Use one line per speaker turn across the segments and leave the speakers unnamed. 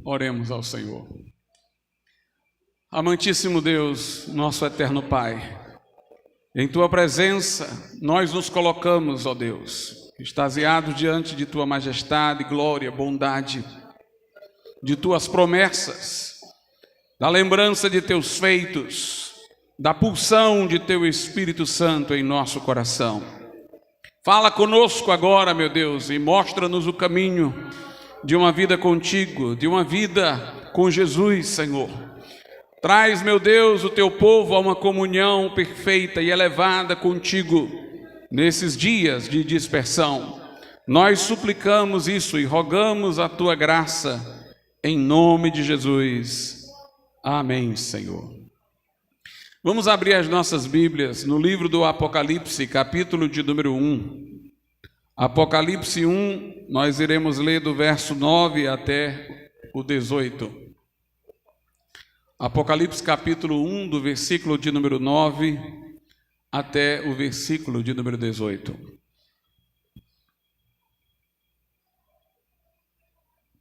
Oremos ao Senhor. Amantíssimo Deus, nosso eterno Pai, em Tua presença nós nos colocamos, ó Deus, extasiados diante de Tua majestade, glória, bondade, de Tuas promessas, da lembrança de Teus feitos, da pulsão de Teu Espírito Santo em nosso coração. Fala conosco agora, meu Deus, e mostra-nos o caminho de uma vida contigo, de uma vida com Jesus, Senhor. Traz, meu Deus, o teu povo a uma comunhão perfeita e elevada contigo nesses dias de dispersão. Nós suplicamos isso e rogamos a tua graça em nome de Jesus. Amém, Senhor. Vamos abrir as nossas Bíblias no livro do Apocalipse, capítulo de número 1. Apocalipse 1, nós iremos ler do verso 9 até o 18. Apocalipse capítulo 1, do versículo de número 9 até o versículo de número 18.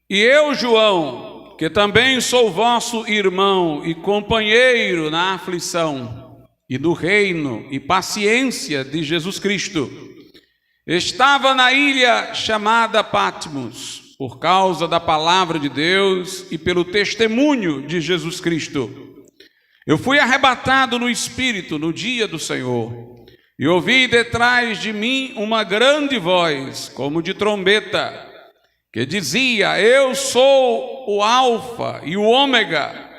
E eu, João, que também sou vosso irmão e companheiro na aflição e no reino e paciência de Jesus Cristo, estava na ilha chamada Patmos, por causa da palavra de Deus e pelo testemunho de Jesus Cristo. Eu fui arrebatado no Espírito no dia do Senhor, e ouvi detrás de mim uma grande voz, como de trombeta, que dizia: Eu sou o Alfa e o Ômega,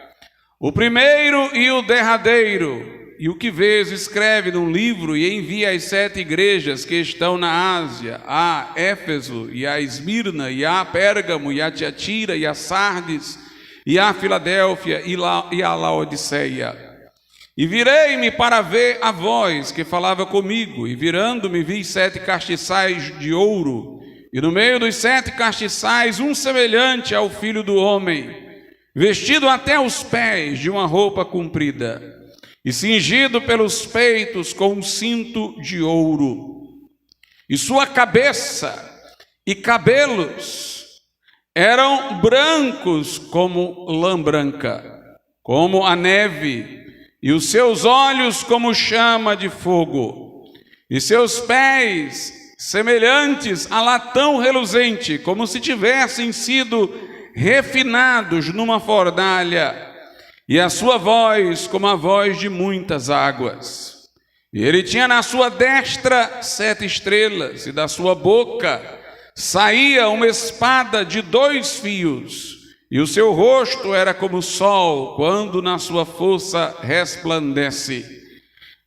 o primeiro e o derradeiro. E o que vês, escreve num livro e envia às 7 igrejas que estão na Ásia, a Éfeso, e a Esmirna, e a Pérgamo, e a Tiatira, e a Sardes, e a Filadélfia, e a Laodiceia. E virei-me para ver a voz que falava comigo, e virando-me vi 7 castiçais de ouro, e no meio dos 7 castiçais um semelhante ao Filho do Homem, vestido até os pés de uma roupa comprida, e cingido pelos peitos com um cinto de ouro. E sua cabeça e cabelos eram brancos como lã branca, como a neve, e os seus olhos como chama de fogo, e seus pés semelhantes a latão reluzente, como se tivessem sido refinados numa fornalha, e a sua voz como a voz de muitas águas. E ele tinha na sua destra 7 estrelas, e da sua boca saía uma espada de 2 fios, e o seu rosto era como o sol, quando na sua força resplandece.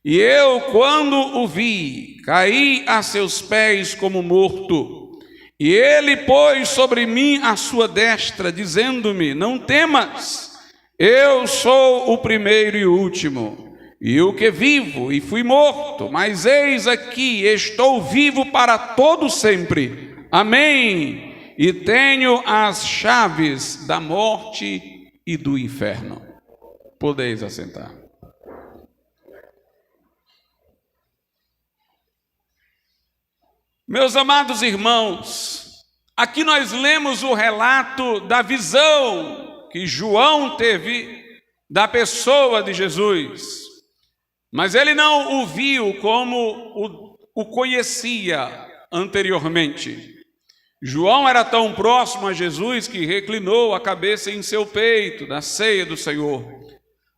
E eu, quando o vi, caí a seus pés como morto. E ele pôs sobre mim a sua destra, dizendo-me: Não temas, eu sou o primeiro e o último, e o que vivo, e fui morto, mas eis aqui, estou vivo para todo sempre. Amém. E tenho as chaves da morte e do inferno. Podeis assentar. Meus amados irmãos, aqui nós lemos o relato da visão que João teve da pessoa de Jesus, mas ele não o viu como o conhecia anteriormente. João era tão próximo a Jesus que reclinou a cabeça em seu peito, na ceia do Senhor,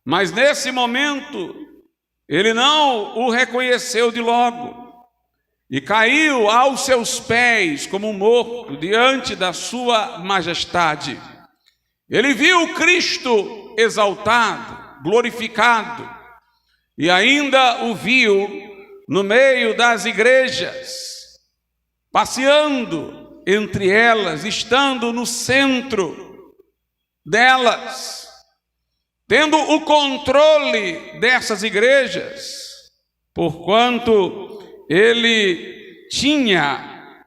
mas nesse momento ele não o reconheceu de logo, e caiu aos seus pés como morto diante da sua majestade. Ele viu Cristo exaltado, glorificado, e ainda o viu no meio das igrejas, passeando entre elas, estando no centro delas, tendo o controle dessas igrejas, porquanto ele tinha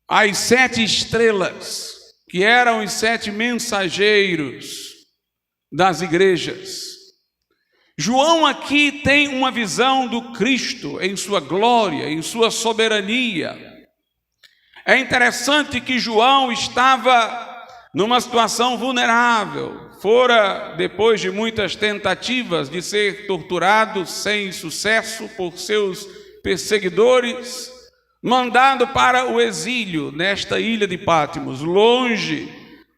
as 7 estrelas, que eram os 7 mensageiros das igrejas. João aqui tem uma visão do Cristo em sua glória, em sua soberania. É interessante que João estava numa situação vulnerável, fora, depois de muitas tentativas de ser torturado sem sucesso por seus perseguidores, mandado para o exílio nesta ilha de Patmos, longe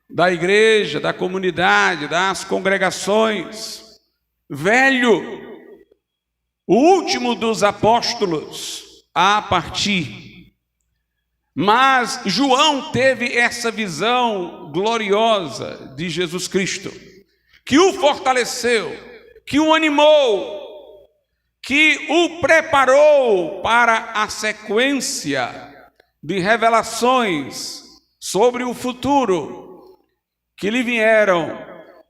da igreja, da comunidade, das congregações. Velho, o último dos apóstolos a partir. Mas João teve essa visão gloriosa de Jesus Cristo, que o fortaleceu, que o animou, que o preparou para a sequência de revelações sobre o futuro que lhe vieram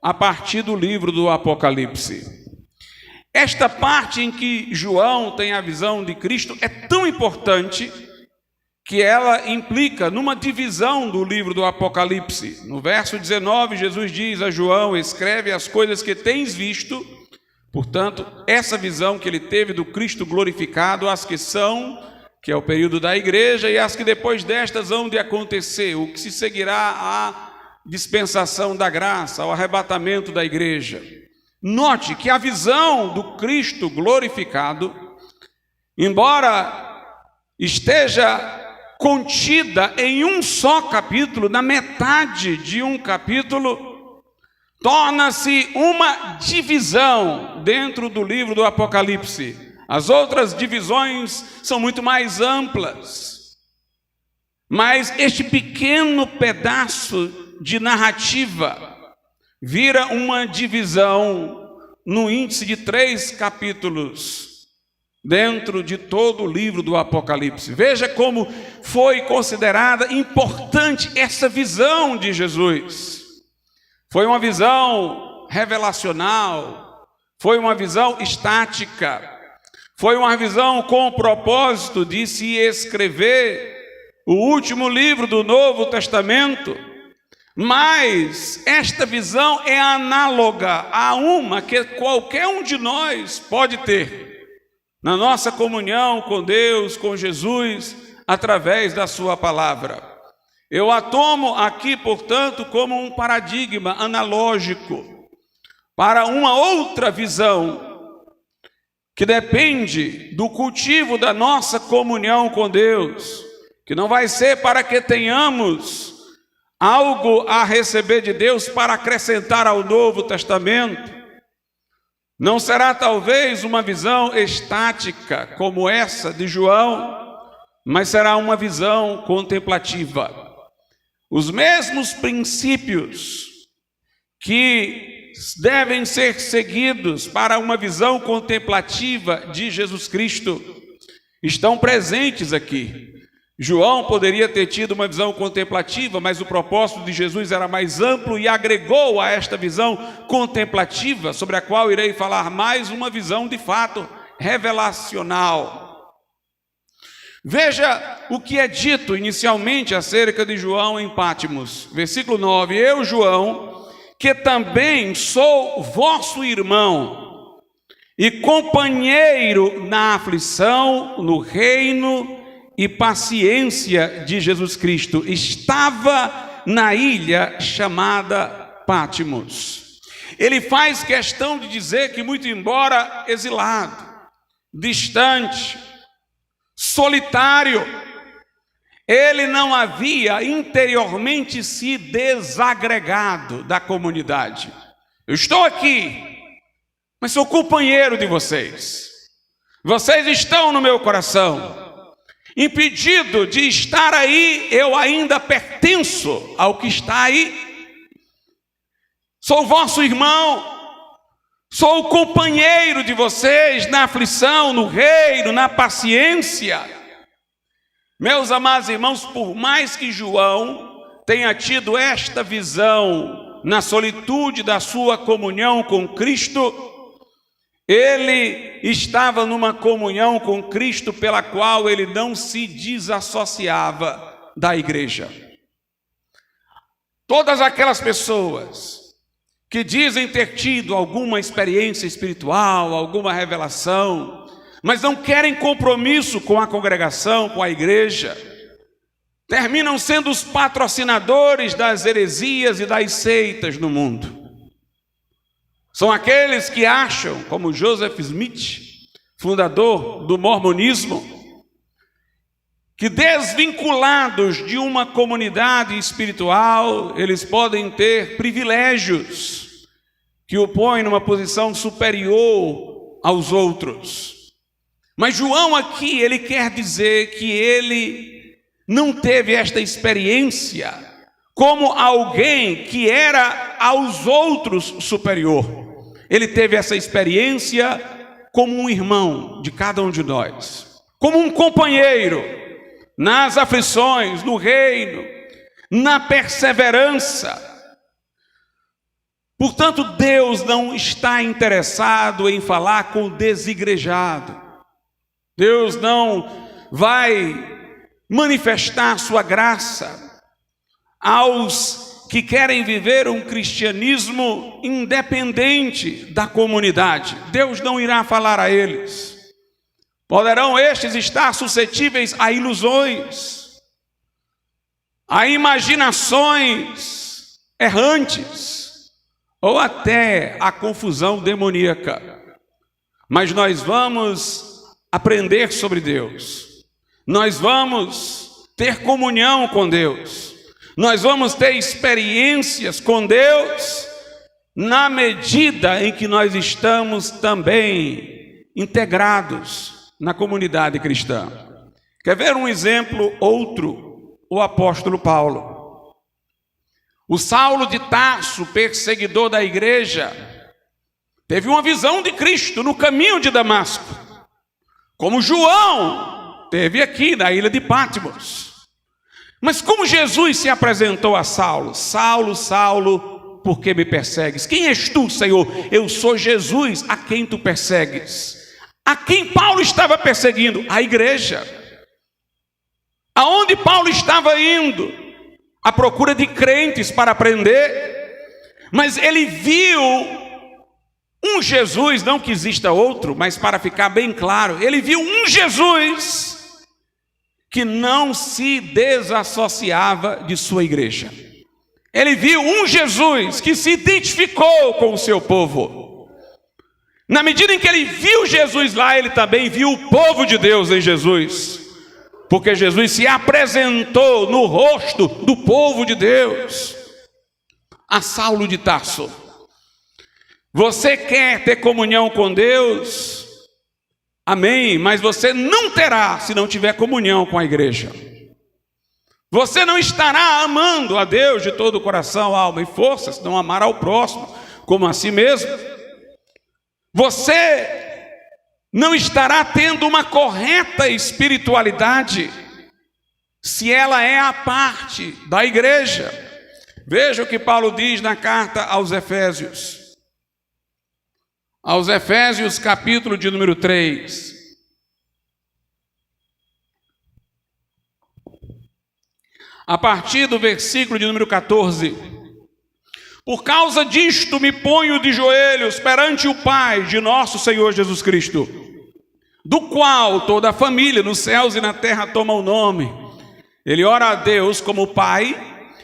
a partir do livro do Apocalipse. Esta parte em que João tem a visão de Cristo é tão importante que ela implica numa divisão do livro do Apocalipse. No verso 19, Jesus diz a João: escreve as coisas que tens visto. Portanto, essa visão que ele teve do Cristo glorificado, as que são, que é o período da igreja, e as que depois destas hão de acontecer, o que se seguirá à dispensação da graça, ao arrebatamento da igreja. Note que a visão do Cristo glorificado, embora esteja contida em um só capítulo, na metade de um capítulo, torna-se uma divisão dentro do livro do Apocalipse. As outras divisões são muito mais amplas, mas este pequeno pedaço de narrativa vira uma divisão no índice de 3 capítulos dentro de todo o livro do Apocalipse. Veja como foi considerada importante essa visão de Jesus. Foi uma visão revelacional, foi uma visão estática, foi uma visão com o propósito de se escrever o último livro do Novo Testamento. Mas esta visão é análoga a uma que qualquer um de nós pode ter na nossa comunhão com Deus, com Jesus, através da sua palavra. Eu a tomo aqui, portanto, como um paradigma analógico para uma outra visão que depende do cultivo da nossa comunhão com Deus, que não vai ser para que tenhamos algo a receber de Deus para acrescentar ao Novo Testamento. Não será talvez uma visão estática como essa de João, mas será uma visão contemplativa. Os mesmos princípios que devem ser seguidos para uma visão contemplativa de Jesus Cristo estão presentes aqui. João poderia ter tido uma visão contemplativa, mas o propósito de Jesus era mais amplo e agregou a esta visão contemplativa, sobre a qual irei falar mais, uma visão de fato revelacional. Veja o que é dito inicialmente acerca de João em Patmos. Versículo 9: eu, João, que também sou vosso irmão e companheiro na aflição, no reino e paciência de Jesus Cristo, estava na ilha chamada Patmos. Ele faz questão de dizer que, muito embora exilado, distante, solitário, ele não havia interiormente se desagregado da comunidade. Eu estou aqui, mas sou companheiro de vocês. Vocês estão no meu coração. Impedido de estar aí, eu ainda pertenço ao que está aí. Sou vosso irmão, sou o companheiro de vocês na aflição, no reino, na paciência. Meus amados irmãos, por mais que João tenha tido esta visão na solitude da sua comunhão com Cristo, ele estava numa comunhão com Cristo pela qual ele não se desassociava da igreja. Todas aquelas pessoas que dizem ter tido alguma experiência espiritual, alguma revelação, mas não querem compromisso com a congregação, com a igreja, terminam sendo os patrocinadores das heresias e das seitas no mundo. São aqueles que acham, como Joseph Smith, fundador do mormonismo, que desvinculados de uma comunidade espiritual, eles podem ter privilégios que o põem numa posição superior aos outros. Mas João aqui, ele quer dizer que ele não teve esta experiência como alguém que era aos outros superior. Ele teve essa experiência como um irmão de cada um de nós, como um companheiro nas aflições, no reino, na perseverança. Portanto, Deus não está interessado em falar com o desigrejado. Deus não vai manifestar sua graça aos que querem viver um cristianismo independente da comunidade. Deus não irá falar a eles. Poderão estes estar suscetíveis a ilusões, a imaginações errantes, ou até a confusão demoníaca. Mas nós vamos aprender sobre Deus. Nós vamos ter comunhão com Deus. Nós vamos ter experiências com Deus na medida em que nós estamos também integrados na comunidade cristã. Quer ver um exemplo outro? O apóstolo Paulo. O Saulo de Tarso, perseguidor da igreja, teve uma visão de Cristo no caminho de Damasco, como João teve aqui na ilha de Patmos. Mas como Jesus se apresentou a Saulo? Saulo, Saulo, por que me persegues? Quem és tu, Senhor? Eu sou Jesus, a quem tu persegues. A quem Paulo estava perseguindo? A igreja. Aonde Paulo estava indo? À procura de crentes para aprender. Mas ele viu um Jesus, não que exista outro, mas para ficar bem claro, ele viu um Jesus que não se desassociava de sua igreja. Ele viu um Jesus que se identificou com o seu povo. Na medida em que ele viu Jesus lá, ele também viu o povo de Deus em Jesus, porque Jesus se apresentou no rosto do povo de Deus. A Saulo de Tarso, você quer ter comunhão com Deus? Amém, mas você não terá se não tiver comunhão com a igreja. Você não estará amando a Deus de todo o coração, alma e força, se não amar ao próximo como a si mesmo. Você não estará tendo uma correta espiritualidade se ela é a parte da igreja. Veja o que Paulo diz na carta aos Efésios. Aos Efésios, capítulo de número 3. A partir do versículo de número 14. Por causa disto me ponho de joelhos perante o Pai de nosso Senhor Jesus Cristo, do qual toda a família nos céus e na terra toma o nome. Ele ora a Deus como Pai,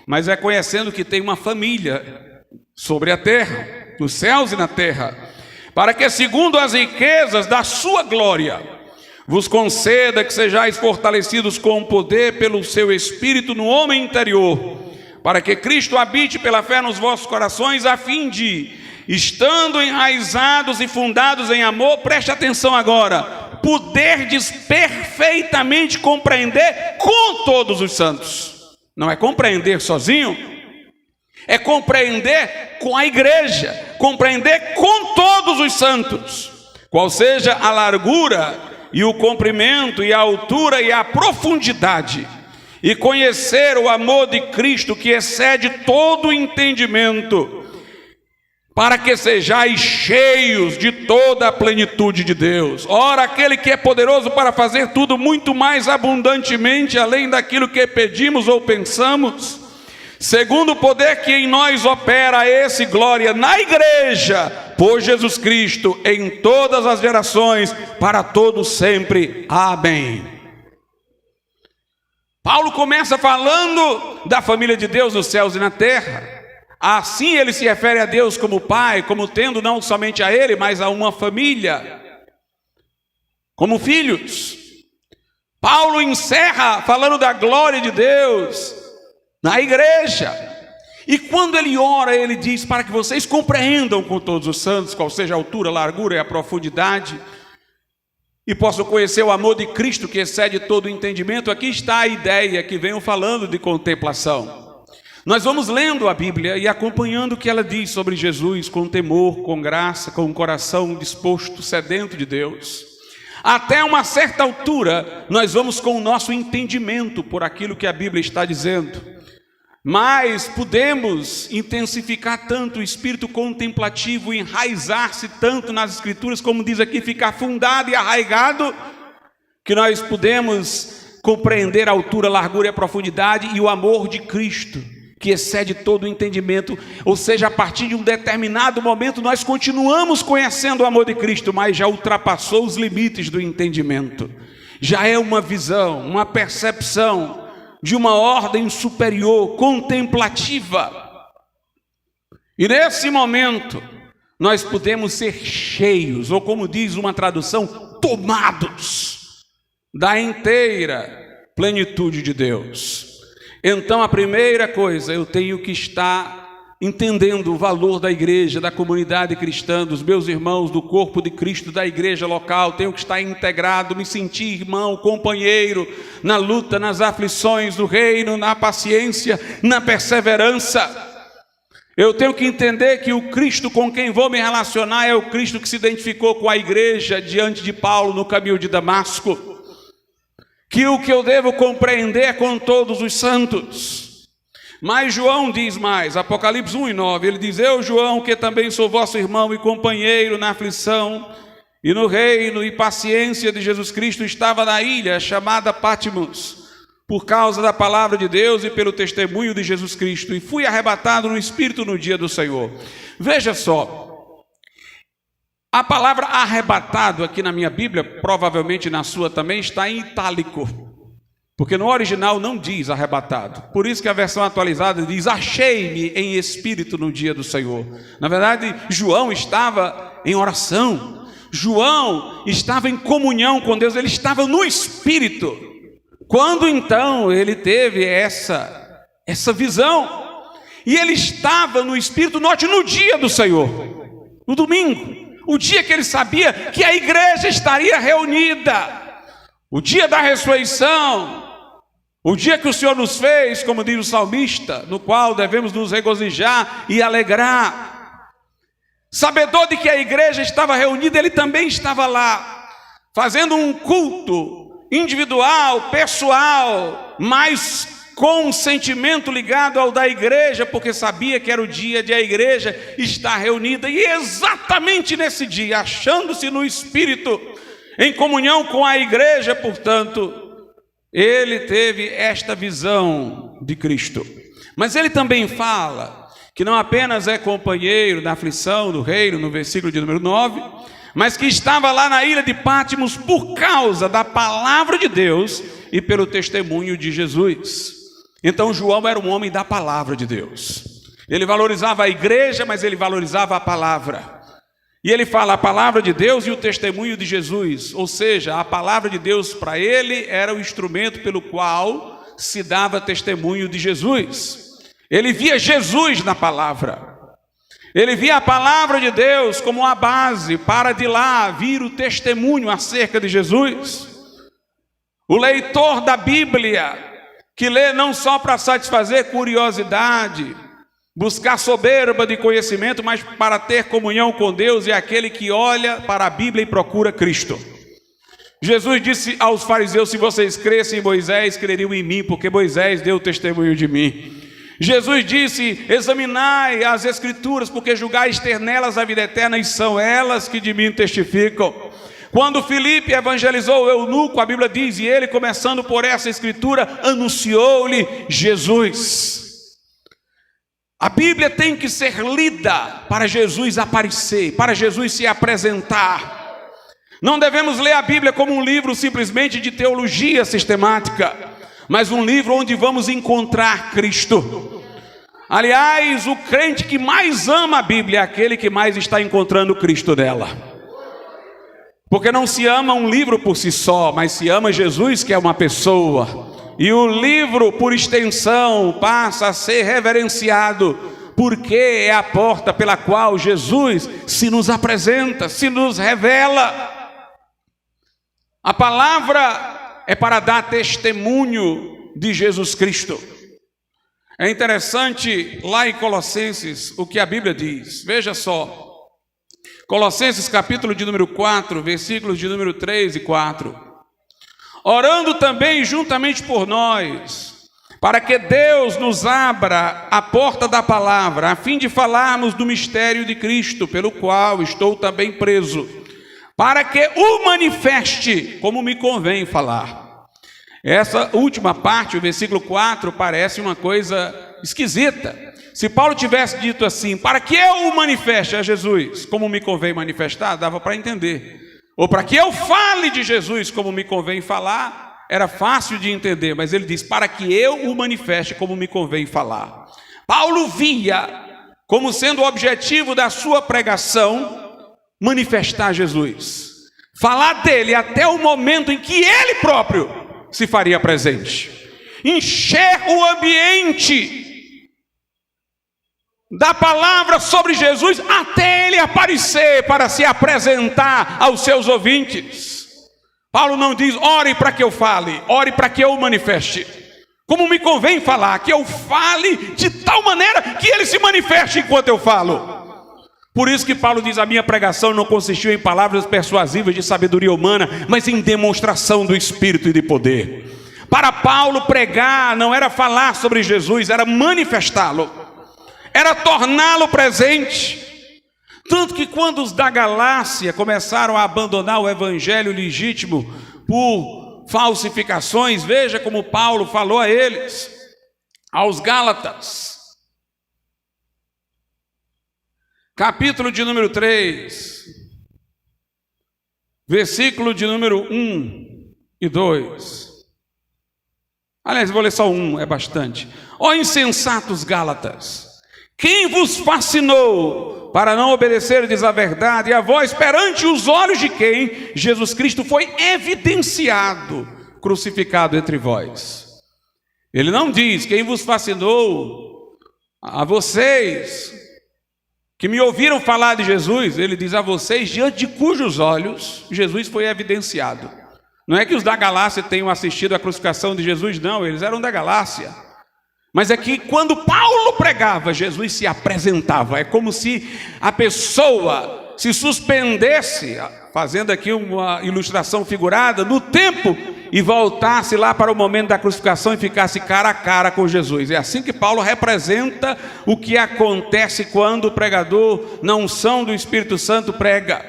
mas é conhecendo que tem uma família sobre a terra, nos céus e na terra, para que, segundo as riquezas da sua glória, vos conceda que sejais fortalecidos com poder pelo seu Espírito no homem interior, para que Cristo habite pela fé nos vossos corações, a fim de, estando enraizados e fundados em amor, preste atenção agora, poderdes perfeitamente compreender com todos os santos. Não é compreender sozinho, é compreender com a igreja, compreender com todos os santos, qual seja a largura e o comprimento e a altura e a profundidade, e conhecer o amor de Cristo que excede todo o entendimento, para que sejais cheios de toda a plenitude de Deus. Ora, aquele que é poderoso para fazer tudo muito mais abundantemente, além daquilo que pedimos ou pensamos, segundo o poder que em nós opera, esse glória na igreja, por Jesus Cristo, em todas as gerações, para todos sempre. Amém. Paulo começa falando da família de Deus nos céus e na terra. Assim ele se refere a Deus como Pai, como tendo não somente a Ele, mas a uma família, como filhos. Paulo encerra falando da glória de Deus na igreja. E quando ele ora, ele diz: para que vocês compreendam com todos os santos qual seja a altura, a largura e a profundidade, e possam conhecer o amor de Cristo que excede todo o entendimento. Aqui está a ideia que venho falando de contemplação. Nós vamos lendo a Bíblia e acompanhando o que ela diz sobre Jesus, com temor, com graça, com um coração disposto, sedento de Deus. Até uma certa altura, nós vamos com o nosso entendimento por aquilo que a Bíblia está dizendo. Mas podemos intensificar tanto o espírito contemplativo, enraizar-se tanto nas Escrituras, como diz aqui, ficar fundado e arraigado, que nós podemos compreender a altura, a largura e a profundidade e o amor de Cristo, que excede todo o entendimento. Ou seja, a partir de um determinado momento, nós continuamos conhecendo o amor de Cristo, mas já ultrapassou os limites do entendimento. Já é uma visão, uma percepção de uma ordem superior, contemplativa. E nesse momento, nós podemos ser cheios, ou como diz uma tradução, tomados da inteira plenitude de Deus. Então a primeira coisa, eu tenho que estar entendendo o valor da igreja, da comunidade cristã, dos meus irmãos, do corpo de Cristo, da igreja local. Tenho que estar integrado, me sentir irmão, companheiro, na luta, nas aflições do reino, na paciência, na perseverança. Eu tenho que entender que o Cristo com quem vou me relacionar é o Cristo que se identificou com a igreja diante de Paulo no caminho de Damasco. Que o que eu devo compreender é com todos os santos. Mas João diz mais, Apocalipse 1:9, ele diz: eu, João, que também sou vosso irmão e companheiro na aflição e no reino e paciência de Jesus Cristo, estava na ilha chamada Patmos, por causa da palavra de Deus e pelo testemunho de Jesus Cristo, e fui arrebatado no Espírito no dia do Senhor. Veja só, a palavra arrebatado aqui na minha Bíblia, provavelmente na sua também, está em itálico, porque no original não diz arrebatado. Por isso que a versão atualizada diz: achei-me em espírito no dia do Senhor. Na verdade, João estava em oração, João estava em comunhão com Deus, ele estava no espírito. Quando então ele teve essa visão, e ele estava no espírito, note, no dia do Senhor, no domingo, o dia que ele sabia que a igreja estaria reunida, o dia da ressurreição, o dia que o Senhor nos fez, como diz o salmista, no qual devemos nos regozijar e alegrar. Sabedor de que a igreja estava reunida, ele também estava lá, fazendo um culto individual, pessoal, mas com um sentimento ligado ao da igreja, porque sabia que era o dia de a igreja estar reunida. E exatamente nesse dia, achando-se no Espírito, em comunhão com a igreja, portanto, ele teve esta visão de Cristo. Mas ele também fala que não apenas é companheiro da aflição do reino, no versículo de número 9, mas que estava lá na ilha de Patmos por causa da palavra de Deus e pelo testemunho de Jesus. Então João era um homem da palavra de Deus. Ele valorizava a igreja, mas ele valorizava a palavra. E ele fala a palavra de Deus e o testemunho de Jesus. Ou seja, a palavra de Deus para ele era o instrumento pelo qual se dava testemunho de Jesus. Ele via Jesus na palavra. Ele via a palavra de Deus como a base para de lá vir o testemunho acerca de Jesus. O leitor da Bíblia, que lê não só para satisfazer curiosidade, buscar soberba de conhecimento, mas para ter comunhão com Deus, é aquele que olha para a Bíblia e procura Cristo. Jesus disse aos fariseus: se vocês crescem em Moisés, creriam em mim, porque Moisés deu testemunho de mim. Jesus disse: examinai as Escrituras, porque julgais ter nelas a vida eterna, e são elas que de mim testificam. Quando Filipe evangelizou o eunuco, a Bíblia diz, e ele, começando por essa escritura, anunciou-lhe Jesus. A Bíblia tem que ser lida para Jesus aparecer, para Jesus se apresentar. Não devemos ler a Bíblia como um livro simplesmente de teologia sistemática. mas um livro onde vamos encontrar Cristo. Aliás, o crente que mais ama a Bíblia é aquele que mais está encontrando Cristo nela. Porque não se ama um livro por si só, mas se ama Jesus, que é uma pessoa. E o livro, por extensão, passa a ser reverenciado, porque é a porta pela qual Jesus se nos apresenta, se nos revela. A palavra é para dar testemunho de Jesus Cristo. É interessante lá em Colossenses o que a Bíblia diz. Veja só. Colossenses capítulo de número 4, versículos de número 3 e 4. Orando também juntamente por nós, para que Deus nos abra a porta da palavra, a fim de falarmos do mistério de Cristo, pelo qual estou também preso, para que o manifeste, como me convém falar. Essa última parte, o versículo 4, parece uma coisa esquisita. Se Paulo tivesse dito assim, para que eu o manifeste a Jesus, como me convém manifestar, dava para entender. Ou para que eu fale de Jesus, como me convém falar, era fácil de entender. Mas ele diz, para que eu o manifeste, como me convém falar. Paulo via como sendo o objetivo da sua pregação, manifestar Jesus. Falar dele até o momento em que ele próprio se faria presente. Encher o ambiente da palavra sobre Jesus até ele aparecer para se apresentar aos seus ouvintes. Paulo não diz, ore para que eu fale, ore para que eu o manifeste. Como me convém falar, que eu fale de tal maneira que ele se manifeste enquanto eu falo. Por isso que Paulo diz, a minha pregação não consistiu em palavras persuasivas de sabedoria humana, mas em demonstração do Espírito e de poder. Para Paulo, pregar não era falar sobre Jesus, era manifestá-lo, era torná-lo presente. Tanto que quando os da Galácia começaram a abandonar o evangelho legítimo por falsificações, veja como Paulo falou a eles, aos Gálatas, capítulo de número 3, versículo de número 1 e 2. Aliás, vou ler só 1, é bastante. Ó insensatos Gálatas, quem vos fascinou para não obedecerdes à verdade, e a vós perante os olhos de quem Jesus Cristo foi evidenciado, crucificado entre vós? Ele não diz, quem vos fascinou a vocês que me ouviram falar de Jesus, ele diz a vocês, diante de cujos olhos Jesus foi evidenciado. Não é que os da Galácia tenham assistido à crucificação de Jesus, não, eles eram da Galácia. Mas é que quando Paulo pregava, Jesus se apresentava. É como se a pessoa se suspendesse, fazendo aqui uma ilustração figurada, no tempo, e voltasse lá para o momento da crucificação e ficasse cara a cara com Jesus. É assim que Paulo representa o que acontece quando o pregador, na unção do Espírito Santo, prega.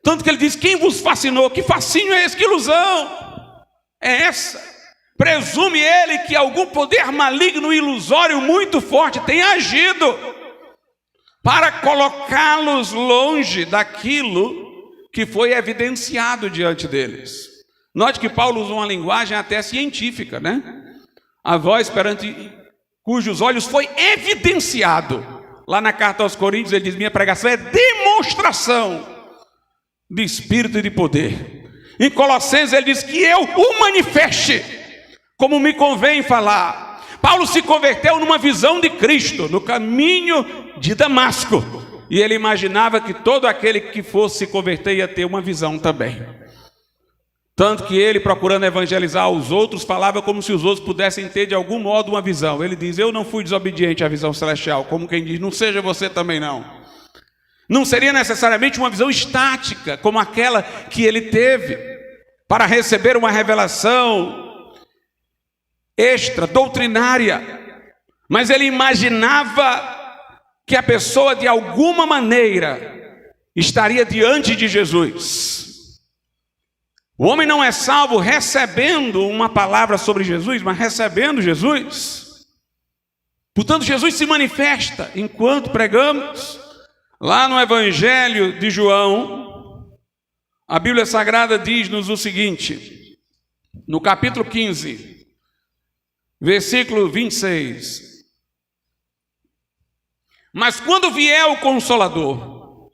Tanto que ele diz, quem vos fascinou? Que fascínio é esse? Que ilusão é essa? Presume ele que algum poder maligno e ilusório muito forte tenha agido para colocá-los longe daquilo que foi evidenciado diante deles. Note que Paulo usa uma linguagem até científica, né? A voz perante cujos olhos foi evidenciado. Lá na carta aos Coríntios ele diz, minha pregação é demonstração de espírito e de poder. Em Colossenses ele diz que eu o manifeste, como me convém falar. Paulo se converteu numa visão de Cristo, no caminho de Damasco. E ele imaginava que todo aquele que fosse se converter ia ter uma visão também. Tanto que ele, procurando evangelizar os outros, falava como se os outros pudessem ter de algum modo uma visão. Ele diz, eu não fui desobediente à visão celestial. Como quem diz, não seja você também não. Não seria necessariamente uma visão estática, como aquela que ele teve, para receber uma revelação extra, doutrinária, mas ele imaginava que a pessoa de alguma maneira estaria diante de Jesus. O homem não é salvo recebendo uma palavra sobre Jesus, mas recebendo Jesus. Portanto, Jesus se manifesta enquanto pregamos. Lá no Evangelho de João, a Bíblia Sagrada diz-nos o seguinte, no capítulo 15, versículo 26. Mas quando vier o Consolador,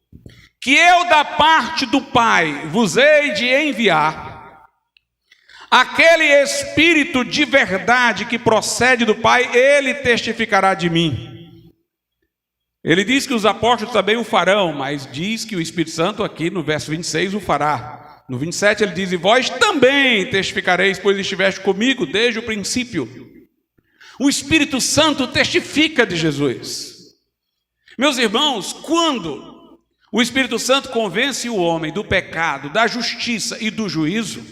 que eu da parte do Pai vos hei de enviar, aquele Espírito de verdade que procede do Pai, ele testificará de mim. Ele diz que os apóstolos também o farão, mas diz que o Espírito Santo aqui no verso 26 o fará. No 27 ele diz: e vós também testificareis, pois estiveste comigo desde o princípio. O Espírito Santo testifica de Jesus. Meus irmãos, quando o Espírito Santo convence o homem do pecado, da justiça e do juízo,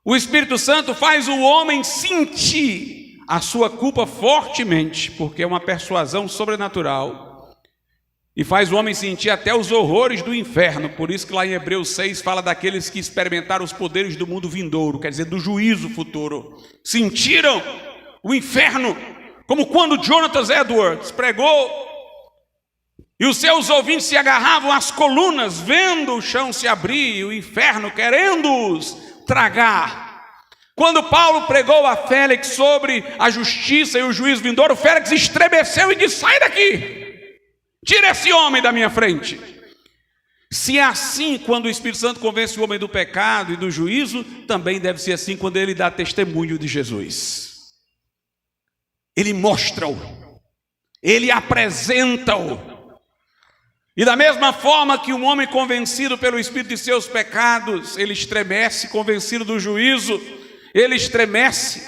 o Espírito Santo faz o homem sentir a sua culpa fortemente, porque é uma persuasão sobrenatural, e faz o homem sentir até os horrores do inferno. Por isso que lá em Hebreus 6 fala daqueles que experimentaram os poderes do mundo vindouro, quer dizer, do juízo futuro. Sentiram o inferno, como quando Jonathan Edwards pregou e os seus ouvintes se agarravam às colunas, vendo o chão se abrir e o inferno querendo-os tragar. Quando Paulo pregou a Félix sobre a justiça e o juízo vindouro, Félix estremeceu e disse: sai daqui, tira esse homem da minha frente. Se é assim quando o Espírito Santo convence o homem do pecado e do juízo, também deve ser assim quando ele dá testemunho de Jesus. Ele mostra-o, ele apresenta-o. E da mesma forma que um homem convencido pelo Espírito de seus pecados, ele estremece, convencido do juízo, ele estremece,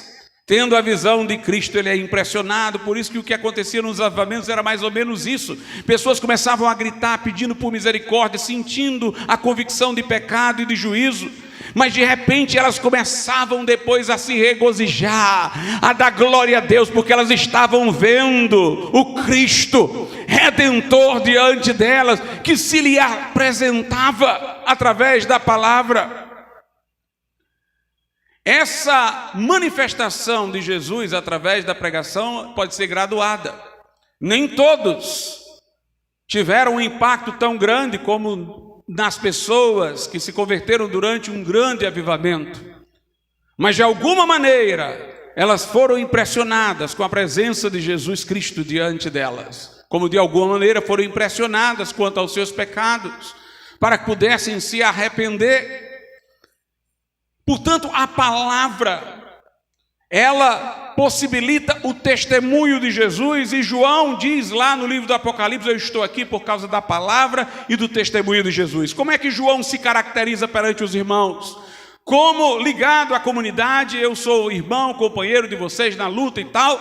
tendo a visão de Cristo, ele é impressionado. Por isso que o que acontecia nos avivamentos era mais ou menos isso. Pessoas começavam a gritar, pedindo por misericórdia, sentindo a convicção de pecado e de juízo. Mas de repente elas começavam depois a se regozijar, a dar glória a Deus, porque elas estavam vendo o Cristo Redentor diante delas, que se lhe apresentava através da palavra. Essa manifestação de Jesus através da pregação pode ser graduada. Nem todos tiveram um impacto tão grande como nas pessoas que se converteram durante um grande avivamento, mas de alguma maneira elas foram impressionadas com a presença de Jesus Cristo diante delas, como de alguma maneira foram impressionadas quanto aos seus pecados, para que pudessem se arrepender. Portanto, a palavra, ela possibilita o testemunho de Jesus, e João diz lá no livro do Apocalipse: eu estou aqui por causa da palavra e do testemunho de Jesus. Como é que João se caracteriza perante os irmãos? Como ligado à comunidade, eu sou irmão, companheiro de vocês na luta e tal,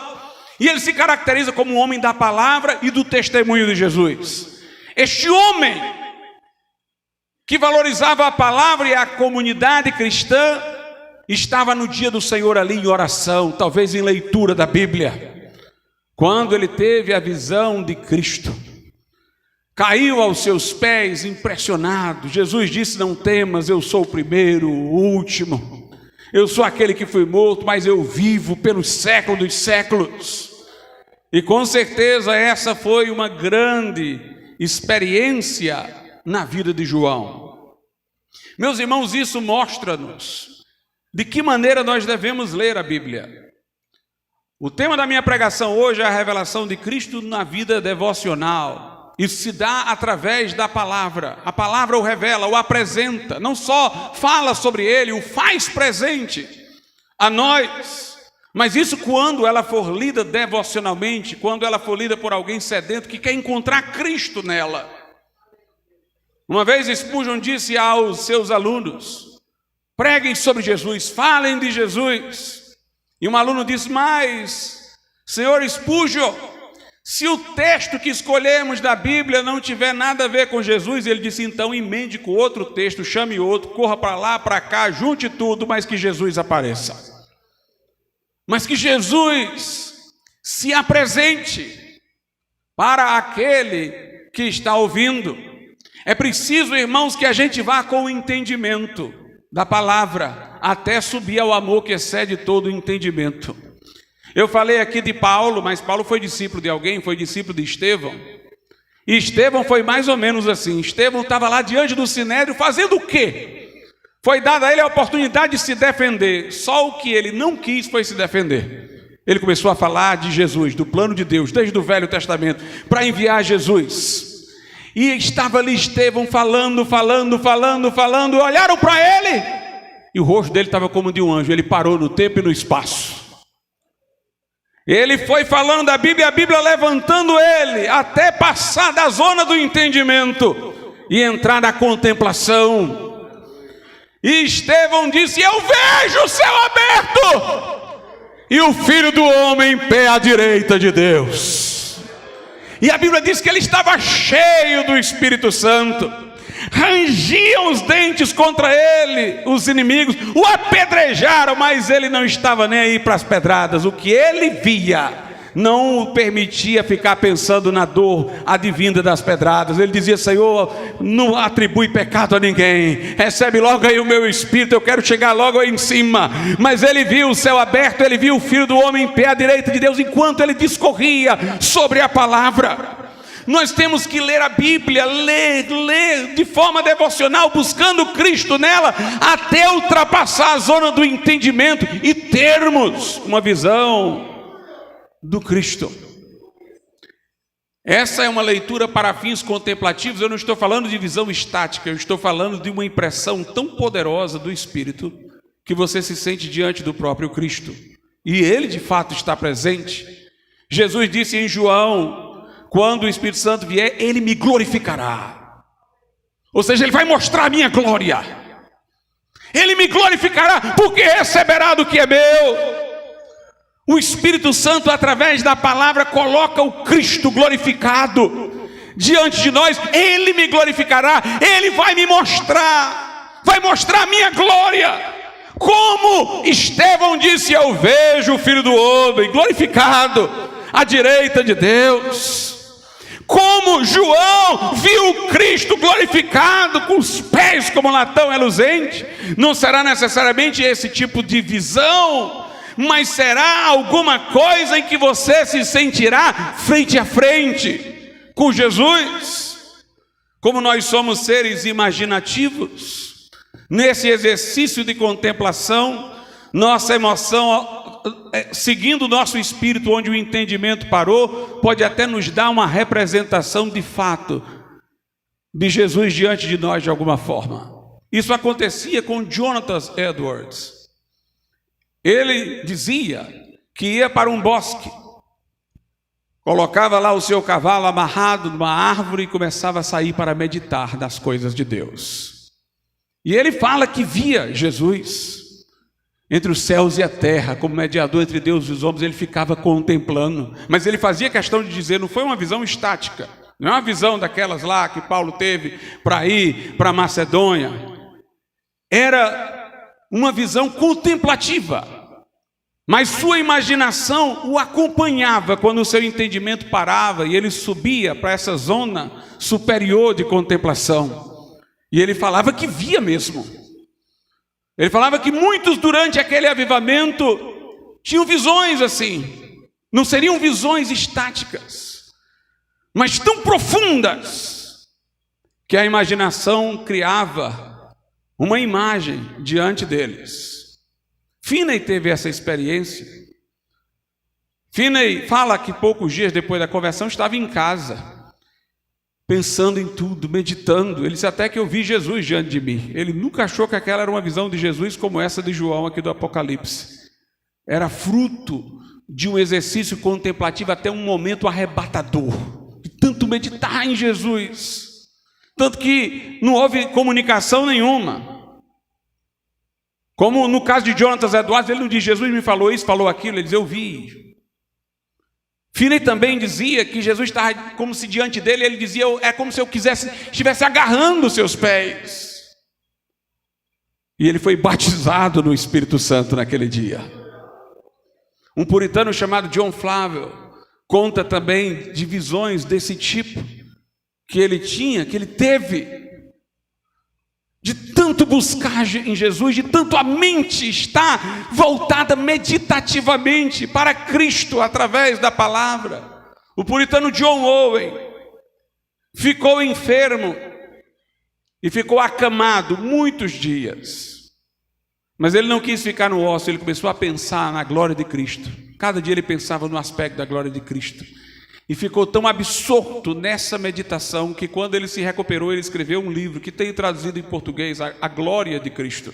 e ele se caracteriza como um homem da palavra e do testemunho de Jesus. Este homem que valorizava a palavra e a comunidade cristã, estava no dia do Senhor ali em oração, talvez em leitura da Bíblia, quando ele teve a visão de Cristo, caiu aos seus pés impressionado. Jesus disse: não temas, eu sou o primeiro, o último, eu sou aquele que fui morto, mas eu vivo pelos séculos dos séculos. E com certeza essa foi uma grande experiência na vida de João. Meus irmãos, isso mostra-nos de que maneira nós devemos ler a Bíblia. O tema da minha pregação hoje é a revelação de Cristo na vida devocional. Isso se dá através da palavra. A palavra o revela, o apresenta, não só fala sobre ele, o faz presente a nós. Mas isso quando ela for lida devocionalmente, quando ela for lida por alguém sedento que quer encontrar Cristo nela. Uma vez Spurgeon disse aos seus alunos: preguem sobre Jesus, falem de Jesus. E um aluno disse: mas, senhor Spurgeon, se o texto que escolhemos da Bíblia não tiver nada a ver com Jesus, ele disse: então emende com outro texto, chame outro, corra para lá, para cá, junte tudo, mas que Jesus apareça. Mas que Jesus se apresente para aquele que está ouvindo. É preciso, irmãos, que a gente vá com o entendimento da palavra, até subir ao amor que excede todo o entendimento. Eu falei aqui de Paulo, mas Paulo foi discípulo de alguém, foi discípulo de Estevão. E Estevão foi mais ou menos assim. Estevão estava lá diante do Sinédrio fazendo o quê? Foi dada a ele a oportunidade de se defender. Só o que ele não quis foi se defender. Ele começou a falar de Jesus, do plano de Deus, desde o Velho Testamento, para enviar Jesus. E estava ali Estevão falando, olharam para ele, e o rosto dele estava como de um anjo. Ele parou no tempo e no espaço. Ele foi falando da Bíblia, a Bíblia levantando ele, até passar da zona do entendimento e entrar na contemplação. E Estevão disse: eu vejo o céu aberto e o Filho do Homem em pé à direita de Deus. E a Bíblia diz que ele estava cheio do Espírito Santo. Rangiam os dentes contra ele, os inimigos o apedrejaram, mas ele não estava nem aí para as pedradas. O que ele via não o permitia ficar pensando na dor advinda das pedradas. Ele dizia: Senhor, não atribui pecado a ninguém, recebe logo aí o meu espírito, eu quero chegar logo aí em cima. Mas ele viu o céu aberto, ele viu o Filho do Homem em pé à direita de Deus, enquanto ele discorria sobre a palavra. Nós temos que ler a Bíblia, ler de forma devocional, buscando Cristo nela, até ultrapassar a zona do entendimento e termos uma visão do Cristo. Essa é uma leitura para fins contemplativos. Eu não estou falando de visão estática, eu estou falando de uma impressão tão poderosa do Espírito, que você se sente diante do próprio Cristo, e Ele de fato está presente. Jesus disse em João: quando o Espírito Santo vier, Ele me glorificará. Ou seja, Ele vai mostrar a minha glória. Ele me glorificará, porque receberá do que é meu. O Espírito Santo, através da palavra, coloca o Cristo glorificado diante de nós. Ele me glorificará, Ele vai me mostrar, vai mostrar a minha glória. Como Estevão disse: eu vejo o Filho do Homem glorificado à direita de Deus. Como João viu o Cristo glorificado, com os pés como latão reluzente. Não será necessariamente esse tipo de visão, mas será alguma coisa em que você se sentirá frente a frente com Jesus. Como nós somos seres imaginativos, nesse exercício de contemplação, nossa emoção, seguindo o nosso espírito onde o entendimento parou, pode até nos dar uma representação de fato de Jesus diante de nós de alguma forma. Isso acontecia com Jonathan Edwards. Ele dizia que ia para um bosque, colocava lá o seu cavalo amarrado numa árvore e começava a sair para meditar das coisas de Deus. E ele fala que via Jesus entre os céus e a terra, como mediador entre Deus e os homens. Ele ficava contemplando, mas ele fazia questão de dizer: não foi uma visão estática, não é uma visão daquelas lá que Paulo teve para ir para Macedônia. Era uma visão contemplativa, mas sua imaginação o acompanhava quando o seu entendimento parava e ele subia para essa zona superior de contemplação. E ele falava que via mesmo. Ele falava que muitos durante aquele avivamento tinham visões assim. Não seriam visões estáticas, mas tão profundas que a imaginação criava uma imagem diante deles. Finney teve essa experiência. Finney fala que poucos dias depois da conversão estava em casa, pensando em tudo, meditando. Ele disse até que eu vi Jesus diante de mim. Ele nunca achou que aquela era uma visão de Jesus como essa de João aqui do Apocalipse. Era fruto de um exercício contemplativo até um momento arrebatador, de tanto meditar em Jesus, tanto que não houve comunicação nenhuma. Como no caso de Jonathan Edwards, ele não diz: Jesus me falou isso, falou aquilo. Ele diz: eu vi. Finney também dizia que Jesus estava como se diante dele, ele dizia: é como se eu estivesse agarrando os seus pés. E ele foi batizado no Espírito Santo naquele dia. Um puritano chamado John Flavel conta também de visões desse tipo que ele tinha, que ele teve, de tanto buscar em Jesus, de tanto a mente estar voltada meditativamente para Cristo através da palavra. O puritano John Owen ficou enfermo e ficou acamado muitos dias. Mas ele não quis ficar no ócio, ele começou a pensar na glória de Cristo. Cada dia ele pensava no aspecto da glória de Cristo. E ficou tão absorto nessa meditação que quando ele se recuperou, ele escreveu um livro que tem traduzido em português, A Glória de Cristo.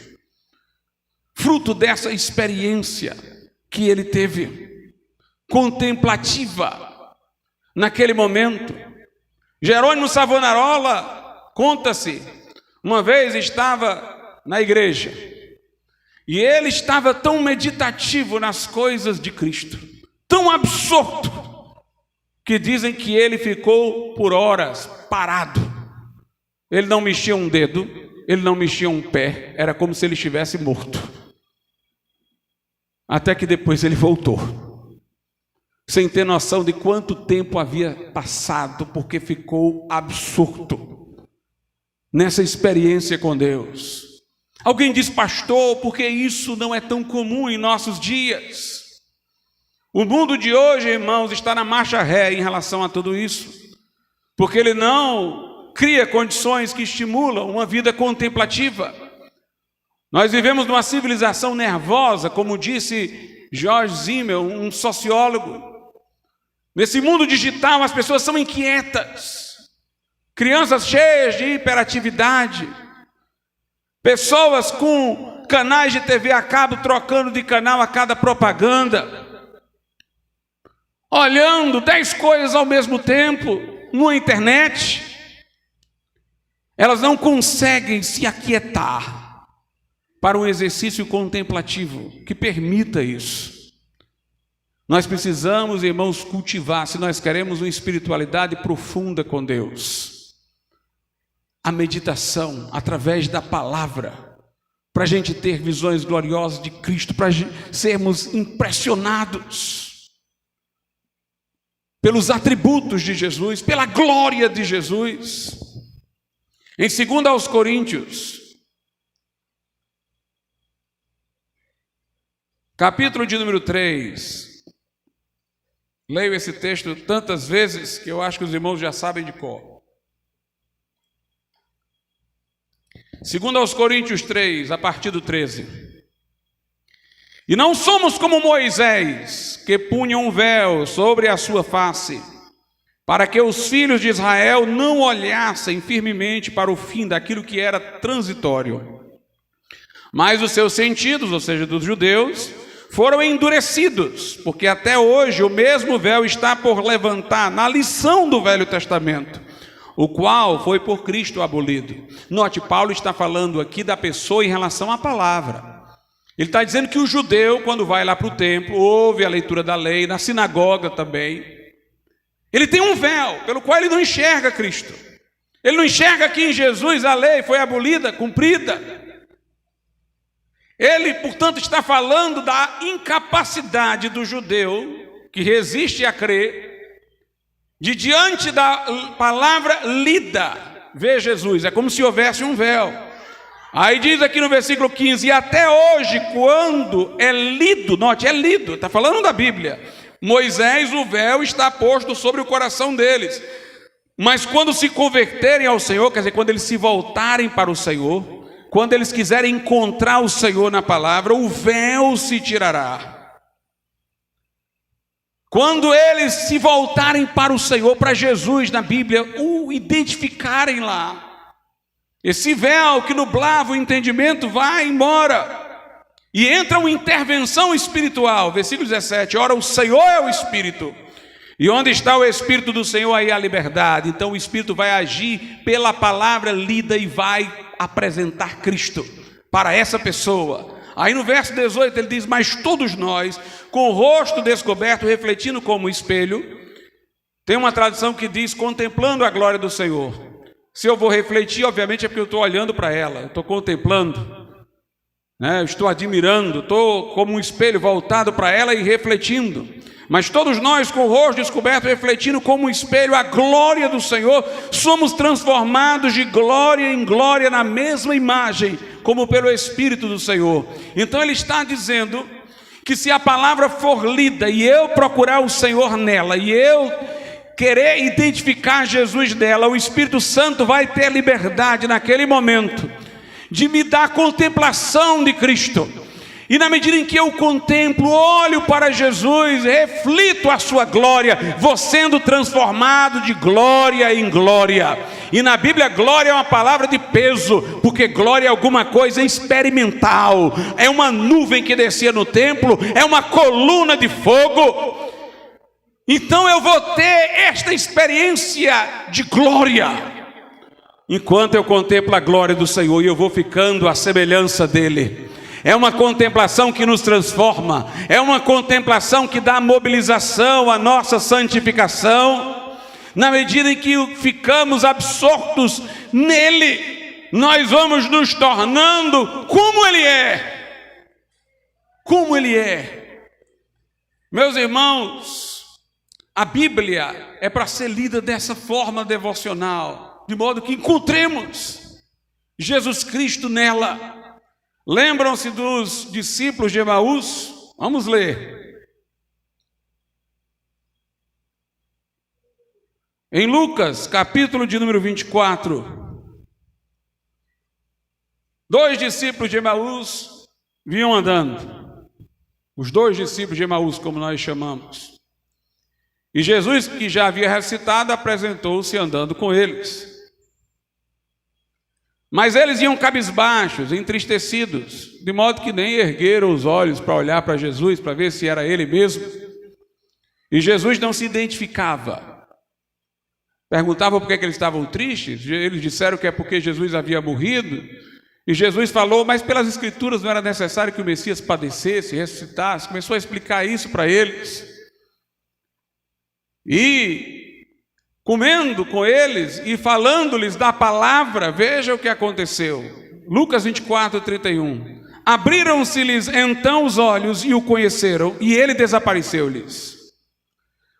Fruto dessa experiência que ele teve, contemplativa, naquele momento. Jerônimo Savonarola, conta-se, uma vez estava na igreja, e ele estava tão meditativo nas coisas de Cristo, tão absorto, que dizem que ele ficou por horas parado. Ele não mexia um dedo, ele não mexia um pé, era como se ele estivesse morto. Até que depois ele voltou, sem ter noção de quanto tempo havia passado, porque ficou absorto nessa experiência com Deus. Alguém diz, pastor, porque isso não é tão comum em nossos dias? O mundo de hoje, irmãos, está na marcha ré em relação a tudo isso, porque ele não cria condições que estimulam uma vida contemplativa. Nós vivemos numa civilização nervosa, como disse George Simmel, um sociólogo. Nesse mundo digital, as pessoas são inquietas, crianças cheias de hiperatividade, pessoas com canais de TV a cabo trocando de canal a cada propaganda, olhando 10 coisas ao mesmo tempo na internet. Elas não conseguem se aquietar para um exercício contemplativo que permita isso. Nós precisamos, irmãos, cultivar, se nós queremos uma espiritualidade profunda com Deus, a meditação através da palavra, para a gente ter visões gloriosas de Cristo, para sermos impressionados pelos atributos de Jesus, pela glória de Jesus. Em 2 Coríntios, capítulo de número 3, leio esse texto tantas vezes que eu acho que os irmãos já sabem de cor. 2 Coríntios 3, a partir do 13. E não somos como Moisés, que punha um véu sobre a sua face, para que os filhos de Israel não olhassem firmemente para o fim daquilo que era transitório. Mas os seus sentidos, ou seja, dos judeus, foram endurecidos, porque até hoje o mesmo véu está por levantar na lição do Velho Testamento, o qual foi por Cristo abolido. Note, Paulo está falando aqui da pessoa em relação à palavra. Ele está dizendo que o judeu, quando vai lá para o templo, ouve a leitura da lei, na sinagoga também, ele tem um véu, pelo qual ele não enxerga Cristo. Ele não enxerga que em Jesus a lei foi abolida, cumprida. Ele, portanto, está falando da incapacidade do judeu, que resiste a crer, de diante da palavra lida, ver Jesus. É como se houvesse um véu. Aí diz aqui no versículo 15, e até hoje, quando é lido, note, é lido, está falando da Bíblia, Moisés, o véu está posto sobre o coração deles. Mas quando se converterem ao Senhor, quer dizer, quando eles se voltarem para o Senhor, quando eles quiserem encontrar o Senhor na palavra, o véu se tirará. Quando eles se voltarem para o Senhor, para Jesus na Bíblia, o identificarem lá, esse véu que nublava o entendimento vai embora. E entra uma intervenção espiritual, versículo 17, ora o Senhor é o Espírito, e onde está o Espírito do Senhor, aí há liberdade. Então o Espírito vai agir pela palavra lida e vai apresentar Cristo para essa pessoa. Aí no verso 18 ele diz, mas todos nós, com o rosto descoberto, refletindo como espelho, tem uma tradução que diz, contemplando a glória do Senhor. Se eu vou refletir, obviamente é porque eu estou olhando para ela, eu estou contemplando, né? Eu estou admirando, estou como um espelho voltado para ela e refletindo. Mas todos nós, com o rosto descoberto, refletindo como um espelho a glória do Senhor, somos transformados de glória em glória na mesma imagem, como pelo Espírito do Senhor. Então ele está dizendo que se a palavra for lida e eu procurar o Senhor nela, e eu querer identificar Jesus dela, o Espírito Santo vai ter liberdade naquele momento de me dar contemplação de Cristo. E na medida em que eu contemplo, olho para Jesus, reflito a sua glória, vou sendo transformado de glória em glória. E na Bíblia, glória é uma palavra de peso, porque glória é alguma coisa experimental. É uma nuvem que descia no templo, é uma coluna de fogo. Então eu vou ter esta experiência de glória. Enquanto eu contemplo a glória do Senhor, e eu vou ficando à semelhança dele. É uma contemplação que nos transforma, é uma contemplação que dá mobilização à nossa santificação. Na medida em que ficamos absortos nele, nós vamos nos tornando como ele é. Como ele é. Meus irmãos, a Bíblia é para ser lida dessa forma devocional, de modo que encontremos Jesus Cristo nela. Lembram-se dos discípulos de Emaús? Vamos ler. Em Lucas, capítulo de número 24. 2 discípulos de Emaús vinham andando. Os 2 discípulos de Emaús, como nós chamamos. E Jesus, que já havia ressuscitado, apresentou-se andando com eles. Mas eles iam cabisbaixos, entristecidos, de modo que nem ergueram os olhos para olhar para Jesus, para ver se era ele mesmo. E Jesus não se identificava. Perguntavam por que eles estavam tristes. Eles disseram que é porque Jesus havia morrido. E Jesus falou, mas pelas Escrituras não era necessário que o Messias padecesse, ressuscitasse. Começou a explicar isso para eles. E comendo com eles e falando-lhes da palavra, veja o que aconteceu. Lucas 24, 31. Abriram-se-lhes então os olhos e o conheceram, e ele desapareceu-lhes.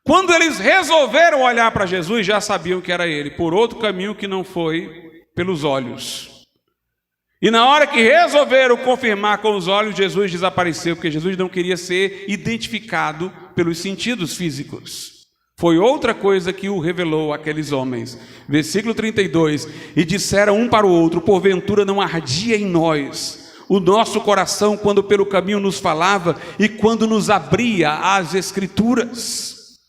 Quando eles resolveram olhar para Jesus, já sabiam que era ele, por outro caminho que não foi pelos olhos. E na hora que resolveram confirmar com os olhos, Jesus desapareceu, porque Jesus não queria ser identificado pelos sentidos físicos. Foi outra coisa que o revelou àqueles homens. Versículo 32. E disseram um para o outro, porventura não ardia em nós o nosso coração quando pelo caminho nos falava e quando nos abria as Escrituras.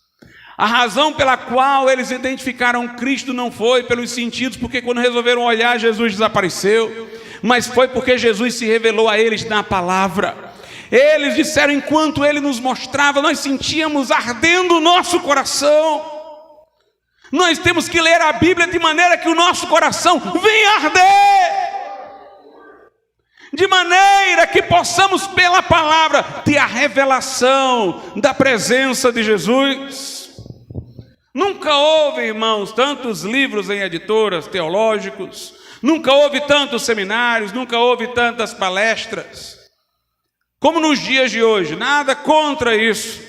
A razão pela qual eles identificaram Cristo não foi pelos sentidos, porque quando resolveram olhar, Jesus desapareceu, mas foi porque Jesus se revelou a eles na palavra. Eles disseram, enquanto ele nos mostrava, nós sentíamos ardendo o nosso coração. Nós temos que ler a Bíblia de maneira que o nosso coração venha arder, de maneira que possamos pela palavra ter a revelação da presença de Jesus. Nunca houve, irmãos, tantos livros em editoras teológicos, nunca houve tantos seminários, nunca houve tantas palestras como nos dias de hoje. Nada contra isso,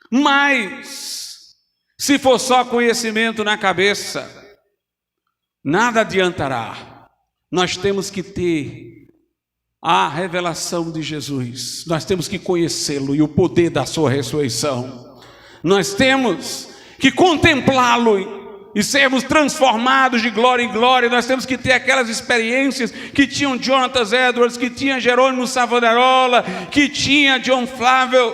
mas se for só conhecimento na cabeça, nada adiantará. Nós temos que ter a revelação de Jesus, nós temos que conhecê-lo e o poder da sua ressurreição. Nós temos que contemplá-lo e sermos transformados de glória em glória. Nós temos que ter aquelas experiências que tinham Jonathan Edwards, que tinha Jerônimo Savonarola, que tinha John Flavel,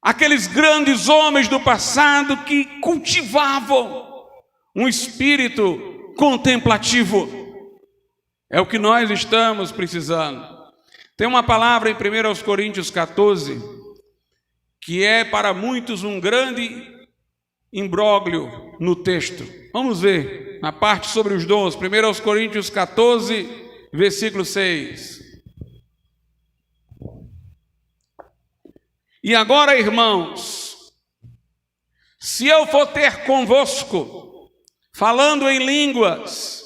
aqueles grandes homens do passado que cultivavam um espírito contemplativo. É o que nós estamos precisando. Tem uma palavra em 1 Coríntios 14, que é para muitos um grande imbróglio no texto. Vamos ver na parte sobre os dons. 1 Coríntios 14, versículo 6. E agora, irmãos, se eu for ter convosco, falando em línguas,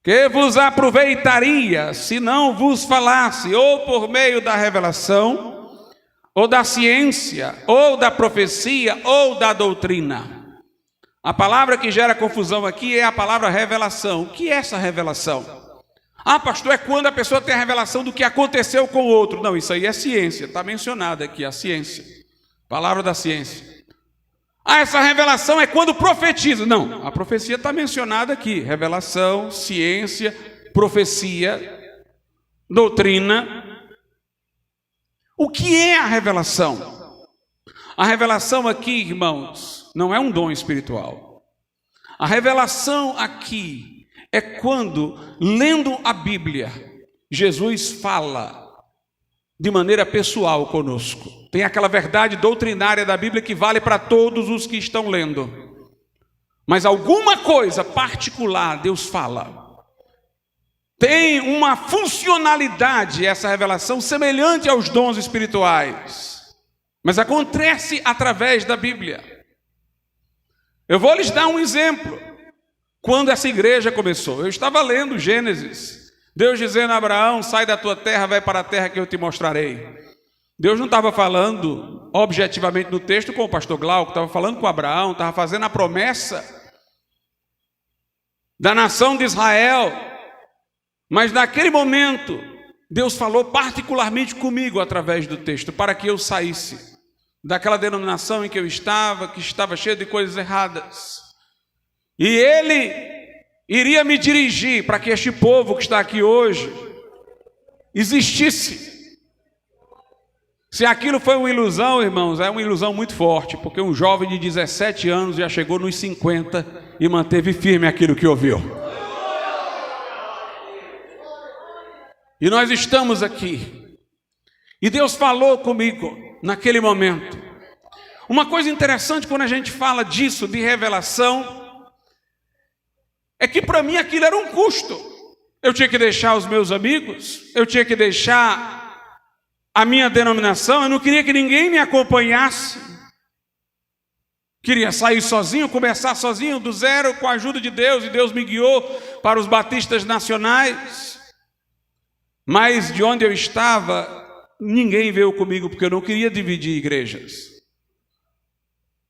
que vos aproveitaria se não vos falasse, ou por meio da revelação, ou da ciência, ou da profecia, ou da doutrina. A palavra que gera confusão aqui é a palavra revelação. O que é essa revelação? Ah, pastor, é quando a pessoa tem a revelação do que aconteceu com o outro. Não, isso aí é ciência, está mencionado aqui, a ciência. Palavra da ciência. Ah, essa revelação é quando profetiza. Não, a profecia está mencionada aqui. Revelação, ciência, profecia, doutrina. O que é a revelação? A revelação aqui, irmãos, não é um dom espiritual. A revelação aqui é quando, lendo a Bíblia, Jesus fala de maneira pessoal conosco. Tem aquela verdade doutrinária da Bíblia que vale para todos os que estão lendo. Mas alguma coisa particular Deus fala. Tem uma funcionalidade essa revelação semelhante aos dons espirituais. Mas acontece através da Bíblia. Eu vou lhes dar um exemplo. Quando essa igreja começou, eu estava lendo Gênesis. Deus dizendo a Abraão, sai da tua terra, vai para a terra que eu te mostrarei. Deus não estava falando objetivamente no texto com o pastor Glauco, estava falando com Abraão, estava fazendo a promessa da nação de Israel. Mas naquele momento, Deus falou particularmente comigo através do texto, para que eu saísse daquela denominação em que eu estava, que estava cheia de coisas erradas. E Ele iria me dirigir para que este povo que está aqui hoje existisse. Se aquilo foi uma ilusão, irmãos, é uma ilusão muito forte, porque um jovem de 17 anos já chegou nos 50 e manteve firme aquilo que ouviu. E nós estamos aqui. E Deus falou comigo naquele momento. Uma coisa interessante quando a gente fala disso, de revelação, é que para mim aquilo era um custo. Eu tinha que deixar os meus amigos, eu tinha que deixar a minha denominação, eu não queria que ninguém me acompanhasse. Queria sair sozinho, começar sozinho, do zero, com a ajuda de Deus, e Deus me guiou para os batistas nacionais. Mas de onde eu estava, ninguém veio comigo, porque eu não queria dividir igrejas.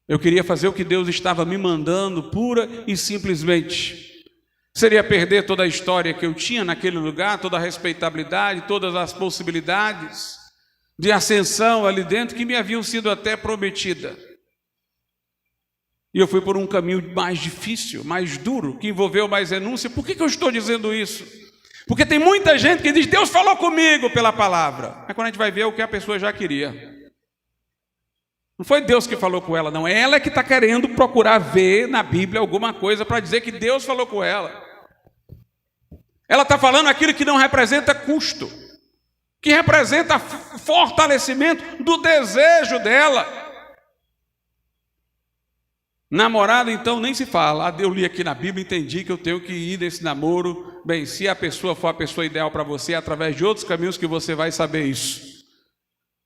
Eu queria fazer o que Deus estava me mandando, pura e simplesmente. Seria perder toda a história que eu tinha naquele lugar, toda a respeitabilidade, todas as possibilidades de ascensão ali dentro que me haviam sido até prometida. E eu fui por um caminho mais difícil, mais duro, que envolveu mais renúncia. Por que eu estou dizendo isso? Porque tem muita gente que diz, Deus falou comigo pela palavra. Mas quando a gente vai ver, é o que a pessoa já queria. Não foi Deus que falou com ela, não. Ela é que está querendo procurar ver na Bíblia alguma coisa para dizer que Deus falou com ela. Ela está falando aquilo que não representa custo, que representa fortalecimento do desejo dela. Namorado, então, nem se fala. Eu li aqui na Bíblia, entendi que eu tenho que ir nesse namoro. Bem, se a pessoa for a pessoa ideal para você, através de outros caminhos que você vai saber isso.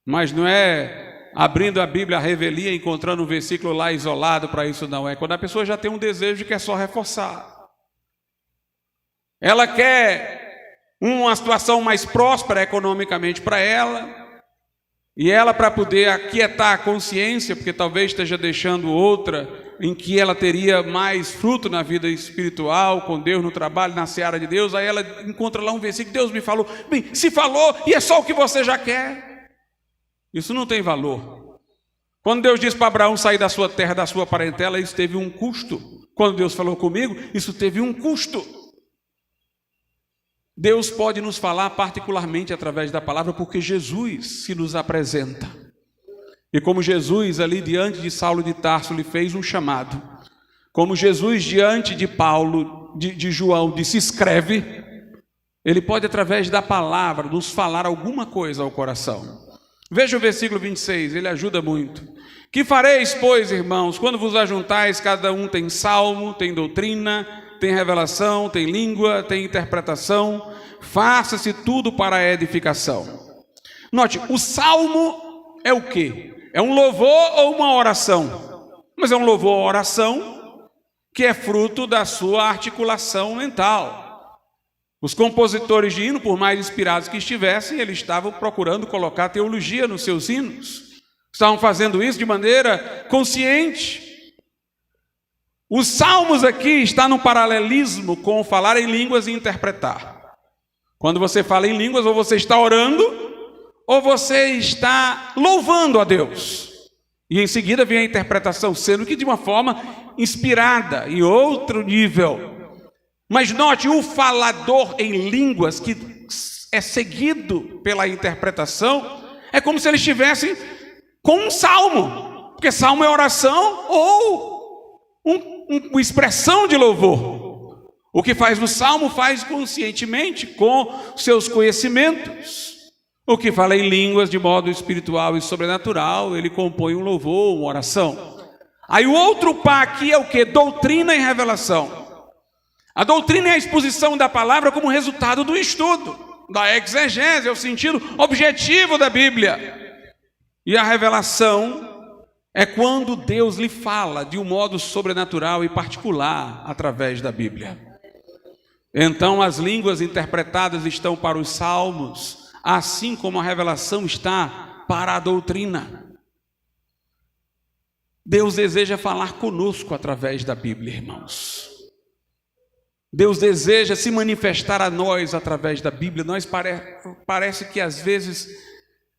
Mas não é abrindo a Bíblia, a revelia, encontrando um versículo lá isolado para isso, não. É quando a pessoa já tem um desejo que é só reforçar. Ela quer uma situação mais próspera economicamente para ela, e ela, para poder aquietar a consciência, porque talvez esteja deixando outra, em que ela teria mais fruto na vida espiritual, com Deus, no trabalho, na seara de Deus, aí ela encontra lá um versículo, Deus me falou. Bem, se falou, e é só o que você já quer. Isso não tem valor. Quando Deus disse para Abraão sair da sua terra, da sua parentela, isso teve um custo. Quando Deus falou comigo, isso teve um custo. Deus pode nos falar particularmente através da palavra, porque Jesus se nos apresenta. E como Jesus ali diante de Saulo de Tarso lhe fez um chamado, como Jesus diante de Paulo, de João, disse escreve, ele pode através da palavra nos falar alguma coisa ao coração. Veja o versículo 26, ele ajuda muito. Que fareis, pois, irmãos, quando vos ajuntais, cada um tem salmo, tem doutrina, tem revelação, tem língua, tem interpretação, faça-se tudo para a edificação. Note, o salmo é o quê? É um louvor ou uma oração? Mas é um louvor ou oração que é fruto da sua articulação mental. Os compositores de hino, por mais inspirados que estivessem, eles estavam procurando colocar teologia nos seus hinos. Estavam fazendo isso de maneira consciente. Os salmos aqui estão no paralelismo com falar em línguas e interpretar. Quando você fala em línguas, ou você está orando, ou você está louvando a Deus. E em seguida vem a interpretação, sendo que de uma forma inspirada, em outro nível. Mas note, o falador em línguas que é seguido pela interpretação, é como se ele estivesse com um salmo, porque salmo é oração ou uma expressão de louvor. O que faz no salmo, faz conscientemente, com seus conhecimentos. O que fala em línguas de modo espiritual e sobrenatural, ele compõe um louvor, uma oração. Aí o outro par aqui é o que? Doutrina e revelação. A doutrina é a exposição da palavra como resultado do estudo, da exegese, é o sentido objetivo da Bíblia. E a revelação é quando Deus lhe fala de um modo sobrenatural e particular através da Bíblia. Então as línguas interpretadas estão para os salmos, assim como a revelação está para a doutrina. Deus deseja falar conosco através da Bíblia, irmãos. Deus deseja se manifestar a nós através da Bíblia. Parece que às vezes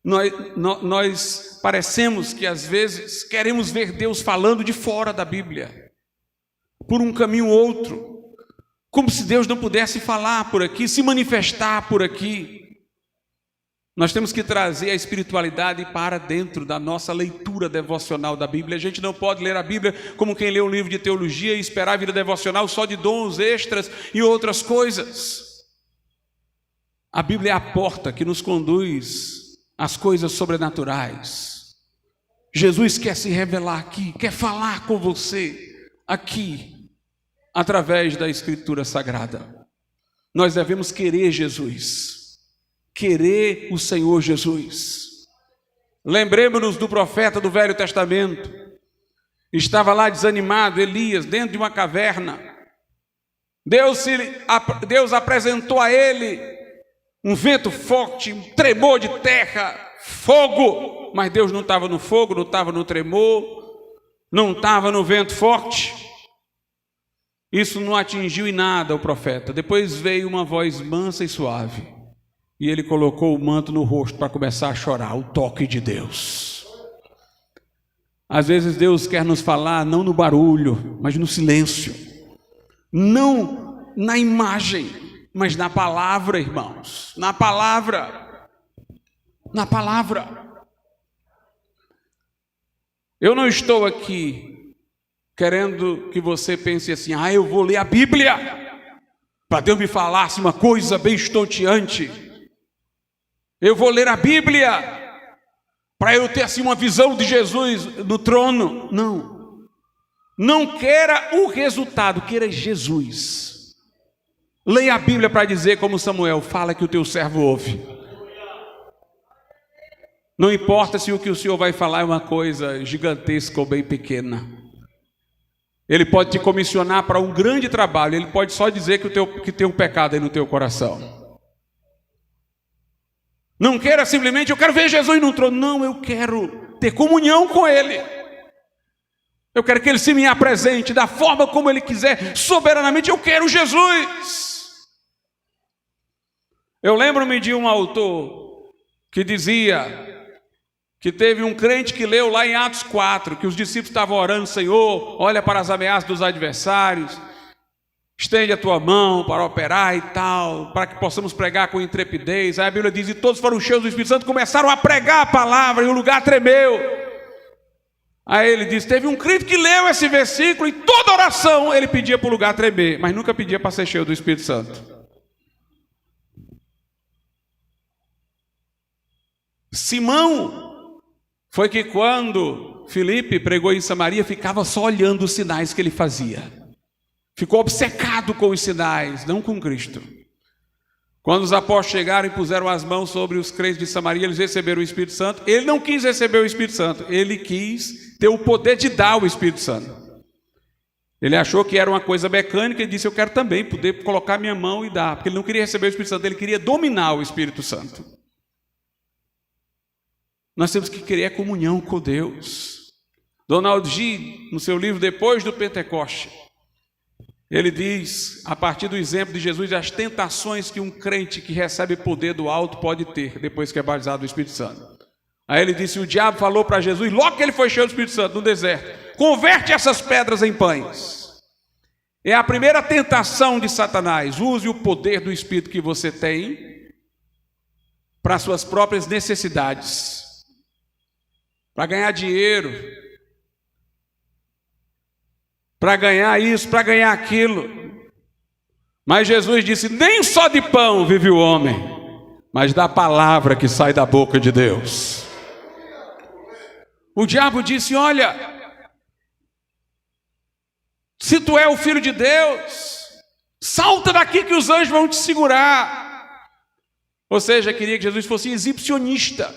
nós parecemos que às vezes queremos ver Deus falando de fora da Bíblia, por um caminho ou outro, como se Deus não pudesse falar por aqui, se manifestar por aqui. Nós temos que trazer a espiritualidade para dentro da nossa leitura devocional da Bíblia. A gente não pode ler a Bíblia como quem lê um livro de teologia e esperar a vida devocional só de dons extras e outras coisas. A Bíblia é a porta que nos conduz às coisas sobrenaturais. Jesus quer se revelar aqui, quer falar com você aqui, através da Escritura Sagrada. Nós devemos querer Jesus. Querer o Senhor Jesus. Lembremos-nos do profeta do Velho Testamento. Estava lá desanimado, Elias, dentro de uma caverna. Deus apresentou a ele um vento forte, um tremor de terra, fogo. Mas Deus não estava no fogo, não estava no tremor, não estava no vento forte. Isso não atingiu em nada o profeta. Depois veio uma voz mansa e suave. E ele colocou o manto no rosto para começar a chorar, o toque de Deus. Às vezes Deus quer nos falar não no barulho, mas no silêncio. Não na imagem, mas na palavra, irmãos. Na palavra. Na palavra. Eu não estou aqui querendo que você pense assim, eu vou ler a Bíblia para Deus me falasse uma coisa bem estonteante. Eu vou ler a Bíblia para eu ter assim uma visão de Jesus no trono. Não. Não queira o resultado, queira Jesus. Leia a Bíblia para dizer como Samuel, fala que o teu servo ouve. Não importa se o que o Senhor vai falar é uma coisa gigantesca ou bem pequena. Ele pode te comissionar para um grande trabalho, ele pode só dizer que tem um pecado aí no teu coração. Não queira simplesmente, eu quero ver Jesus no trono. Não, eu quero ter comunhão com Ele. Eu quero que Ele se me apresente da forma como Ele quiser, soberanamente. Eu quero Jesus. Eu lembro-me de um autor que dizia que teve um crente que leu lá em Atos 4, que os discípulos estavam orando, Senhor, olha para as ameaças dos adversários, estende a tua mão para operar e tal, para que possamos pregar com intrepidez. Aí a Bíblia diz, e todos foram cheios do Espírito Santo, começaram a pregar a palavra e o lugar tremeu. Aí ele diz, teve um crente que leu esse versículo e toda oração ele pedia para o lugar tremer, mas nunca pedia para ser cheio do Espírito Santo. Simão foi que quando Filipe pregou em Samaria, ficava só olhando os sinais que ele fazia. Ficou obcecado com os sinais, não com Cristo. Quando os apóstolos chegaram e puseram as mãos sobre os crentes de Samaria, eles receberam o Espírito Santo. Ele não quis receber o Espírito Santo, ele quis ter o poder de dar o Espírito Santo. Ele achou que era uma coisa mecânica e disse, eu quero também poder colocar minha mão e dar, porque ele não queria receber o Espírito Santo, ele queria dominar o Espírito Santo. Nós temos que querer a comunhão com Deus. Donald G, no seu livro Depois do Pentecoste, ele diz, a partir do exemplo de Jesus, as tentações que um crente que recebe poder do alto pode ter, depois que é batizado do Espírito Santo. Aí ele disse, o diabo falou para Jesus, logo que ele foi cheio do Espírito Santo no deserto, converte essas pedras em pães. É a primeira tentação de Satanás. Use o poder do Espírito que você tem para suas próprias necessidades, para ganhar dinheiro, para ganhar isso, para ganhar aquilo. Mas Jesus disse, nem só de pão vive o homem, mas da palavra que sai da boca de Deus. O diabo disse, olha, se tu é o filho de Deus, salta daqui que os anjos vão te segurar. Ou seja, queria que Jesus fosse exibicionista,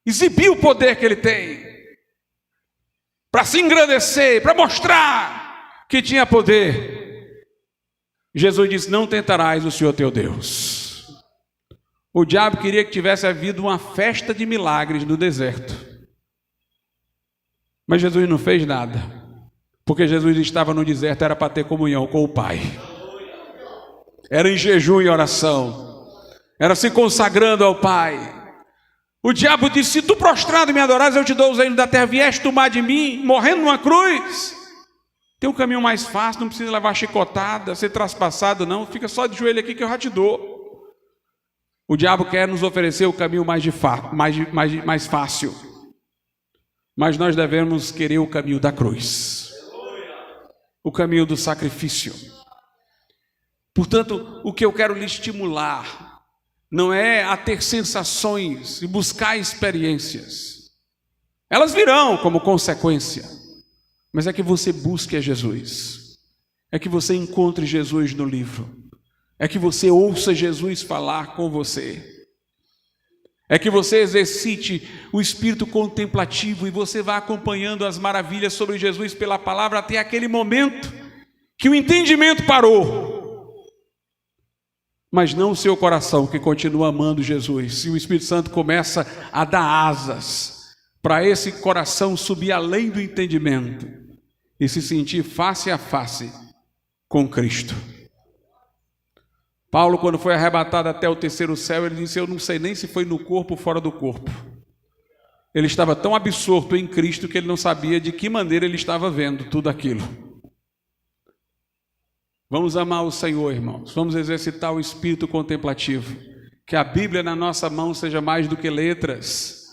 exibir o poder que ele tem, para se engrandecer, para mostrar que tinha poder. Jesus disse, não tentarás o Senhor teu Deus. O diabo queria que tivesse havido uma festa de milagres no deserto. Mas Jesus não fez nada, porque Jesus estava no deserto, era para ter comunhão com o Pai. Era em jejum e oração, era se consagrando ao Pai. O diabo disse, se tu prostrado me adorares, eu te dou os reinos da terra, vieste tomar de mim, morrendo numa cruz. Tem um caminho mais fácil, não precisa levar chicotada, ser traspassado não, fica só de joelho aqui que eu já te dou. O diabo quer nos oferecer o caminho mais fácil, mas nós devemos querer o caminho da cruz, o caminho do sacrifício. Portanto, o que eu quero lhe estimular não é a ter sensações e buscar experiências. Elas virão como consequência, mas é que você busque a Jesus, é que você encontre Jesus no livro, é que você ouça Jesus falar com você, é que você exercite o espírito contemplativo e você vá acompanhando as maravilhas sobre Jesus pela palavra até aquele momento que o entendimento parou, mas não o seu coração que continua amando Jesus. E o Espírito Santo começa a dar asas para esse coração subir além do entendimento e se sentir face a face com Cristo. Paulo, quando foi arrebatado até o terceiro céu, ele disse, eu não sei nem se foi no corpo ou fora do corpo. Ele estava tão absorto em Cristo que ele não sabia de que maneira ele estava vendo tudo aquilo. Vamos amar o Senhor, irmãos. Vamos exercitar o espírito contemplativo. Que a Bíblia na nossa mão seja mais do que letras.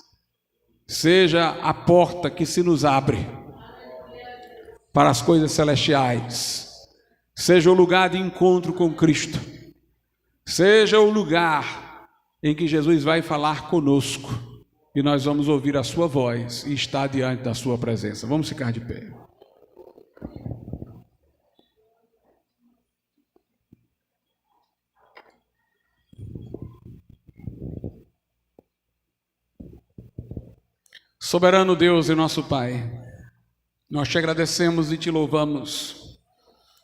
Seja a porta que se nos abre para as coisas celestiais. Seja o lugar de encontro com Cristo. Seja o lugar em que Jesus vai falar conosco e nós vamos ouvir a sua voz e estar diante da sua presença. Vamos ficar de pé. Soberano Deus e nosso Pai, nós te agradecemos e te louvamos,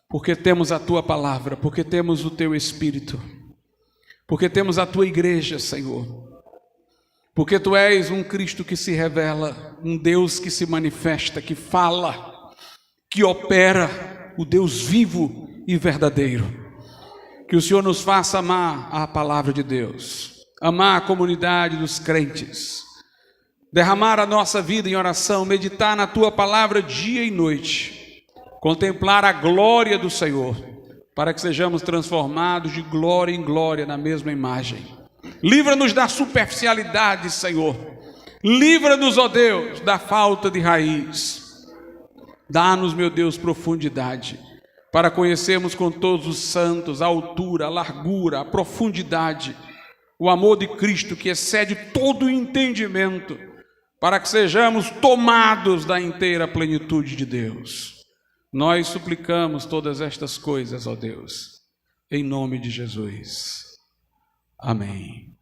porque temos a tua palavra, porque temos o teu Espírito, porque temos a tua igreja, Senhor, porque tu és um Cristo que se revela, um Deus que se manifesta, que fala, que opera, o Deus vivo e verdadeiro. Que o Senhor nos faça amar a palavra de Deus, amar a comunidade dos crentes, derramar a nossa vida em oração, meditar na tua palavra dia e noite, contemplar a glória do Senhor, para que sejamos transformados de glória em glória na mesma imagem. Livra-nos da superficialidade, Senhor. Livra-nos, ó Deus, da falta de raiz. Dá-nos, meu Deus, profundidade, para conhecermos com todos os santos a altura, a largura, a profundidade, o amor de Cristo que excede todo o entendimento, para que sejamos tomados da inteira plenitude de Deus. Nós suplicamos todas estas coisas, ó Deus, em nome de Jesus. Amém.